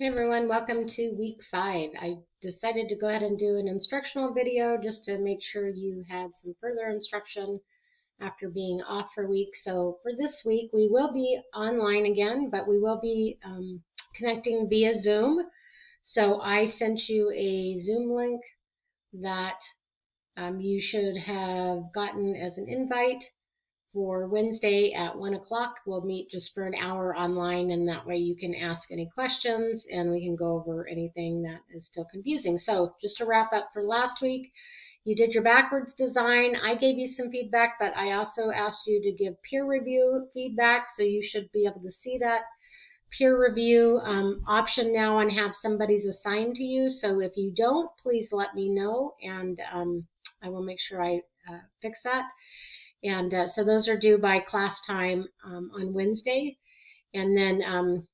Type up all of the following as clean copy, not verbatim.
Hey everyone, welcome to week 5. I decided to go ahead and do an instructional video just to make sure you had some further instruction after being off for a week. So for this week, we will be online again, but we will be connecting via Zoom. So I sent you a Zoom link that you should have gotten as an invite for Wednesday at 1 o'clock. We'll meet just for an hour online, and that way you can ask any questions and we can go over anything that is still confusing. So just to wrap up for last week, you did your backwards design. I gave you some feedback, but I also asked you to give peer review feedback, so you should be able to see that peer review option now and have somebody's assigned to you. So if you don't, please let me know, and I will make sure I fix that. And so those are due by class time on Wednesday. And then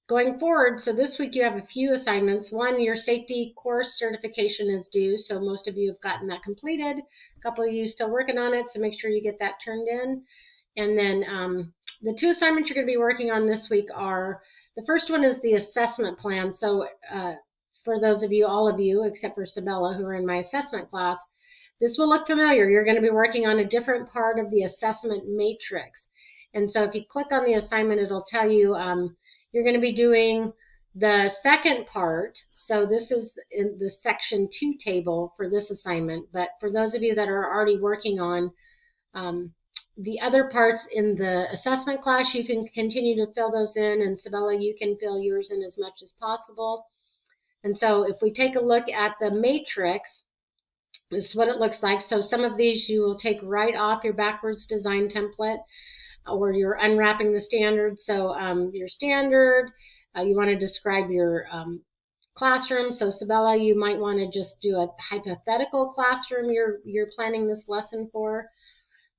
going forward, so this week you have a few assignments. One, your safety course certification is due, so most of you have gotten that completed. A couple of you still working on it, so make sure you get that turned in. And then the two assignments you're going to be working on this week are, the first one is the assessment plan. So for those of you, all of you, except for Sabella, who are in my assessment class, this will look familiar. You're going to be working on a different part of the assessment matrix. And so if you click on the assignment, it'll tell you you're going to be doing the second part. So this is in the section 2 table for this assignment. But for those of you that are already working on the other parts in the assessment class, you can continue to fill those in. And Sabella, you can fill yours in as much as possible. And so if we take a look at the matrix, this is what it looks like. So some of these you will take right off your backwards design template, or you're unwrapping the standard. So your standard, you want to describe your classroom. So Sabella, you might want to just do a hypothetical classroom you're planning this lesson for.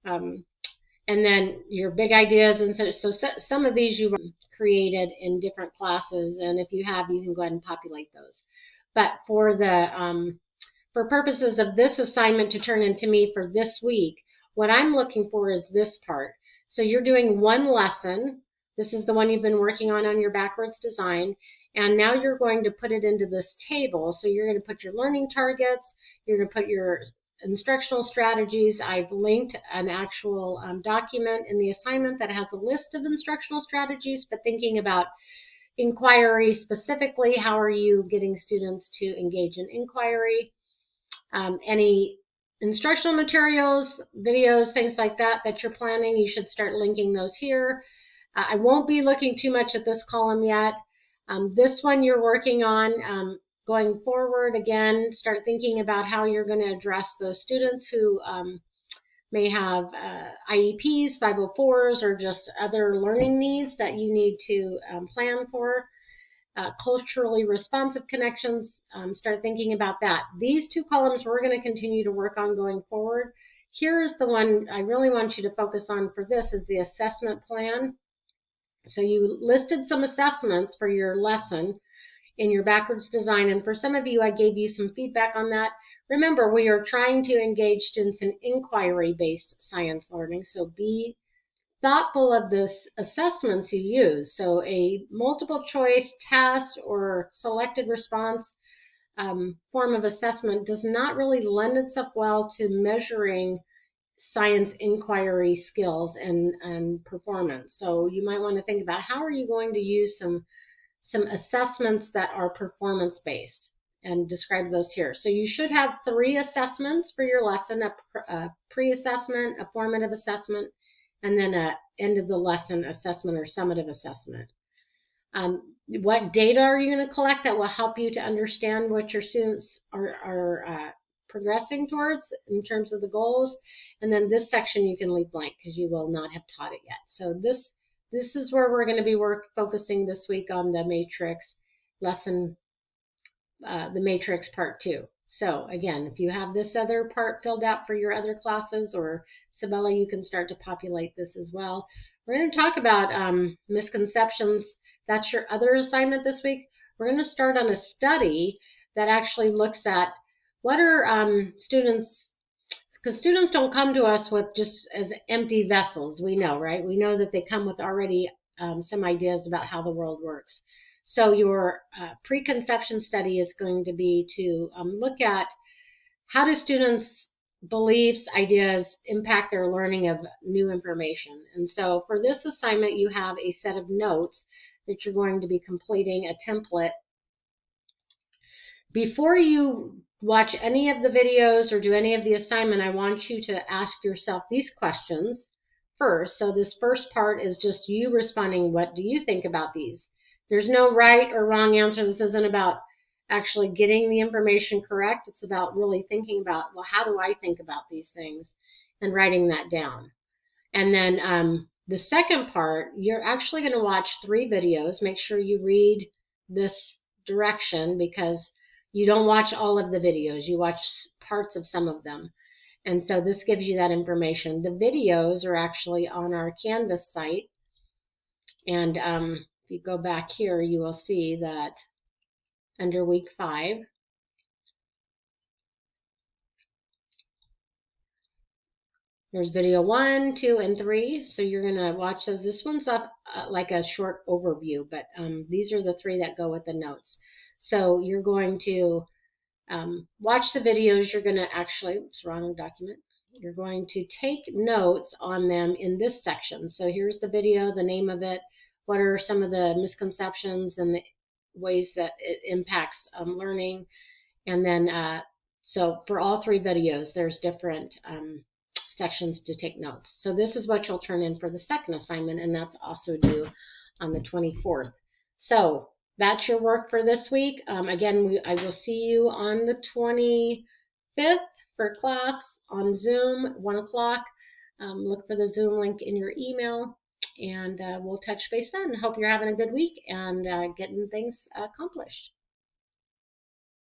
And then your big ideas. And so some of these you created in different classes. And if you have, you can go ahead and populate those. But for the for purposes of this assignment to turn into me for this week, what I'm looking for is this part. So you're doing one lesson. This is the one you've been working on your backwards design. And now you're going to put it into this table. So you're going to put your learning targets. You're going to put your instructional strategies. I've linked an actual document in the assignment that has a list of instructional strategies, but thinking about inquiry specifically, how are you getting students to engage in inquiry? Any instructional materials, videos, things like that you're planning, you should start linking those here. I won't be looking too much at this column yet. This one you're working on going forward. Again, start thinking about how you're going to address those students who may have IEPs, 504s, or just other learning needs that you need to plan for. Culturally responsive connections, start thinking about that. These two columns we're going to continue to work on going forward. Here's the one I really want you to focus on for this, is the assessment plan. So you listed some assessments for your lesson in your backwards design, and for some of you I gave you some feedback on that. Remember, we are trying to engage students in inquiry-based science learning, so be thoughtful of the assessments you use. So a multiple choice test or selected response form of assessment does not really lend itself well to measuring science inquiry skills and performance. So you might want to think about how are you going to use some assessments that are performance based, and describe those here. So you should have 3 assessments for your lesson: a pre-assessment, a formative assessment, and then an end of the lesson assessment or summative assessment. What data are you going to collect that will help you to understand what your students are progressing towards in terms of the goals? And then this section you can leave blank because you will not have taught it yet. So this is where we're going to be focusing this week on the matrix lesson, the matrix part 2. So again, if you have this other part filled out for your other classes, or Sabella, you can start to populate this as well. We're going to talk about misconceptions. That's your other assignment this week. We're going to start on a study that actually looks at what are students, because students don't come to us with just as empty vessels, we know, right? We know that they come with already some ideas about how the world works. So your preconception study is going to be to look at how do students' beliefs, ideas impact their learning of new information. And so for this assignment, you have a set of notes that you're going to be completing, a template. Before you watch any of the videos or do any of the assignment, I want you to ask yourself these questions first. So this first part is just you responding, what do you think about these? There's no right or wrong answer. This isn't about actually getting the information correct. It's about really thinking about, well, how do I think about these things, and writing that down. And then the second part, you're actually going to watch 3 videos. Make sure you read this direction, because you don't watch all of the videos. You watch parts of some of them. And so this gives you that information. The videos are actually on our Canvas site. And if you go back here, you will see that under week 5, there's video 1, 2, and 3. So you're going to watch those. This one's up like a short overview, but these are the 3 that go with the notes. So you're going to watch the videos. You're going to actually, oops, wrong document. You're going to take notes on them in this section. So here's the video, the name of it. What are some of the misconceptions and the ways that it impacts learning? And then, so for all 3 videos, there's different sections to take notes. So this is what you'll turn in for the second assignment, and that's also due on the 24th. So that's your work for this week. Again, I will see you on the 25th for class on Zoom, 1 o'clock. Look for the Zoom link in your email, and we'll touch base then. Hope you're having a good week and getting things accomplished.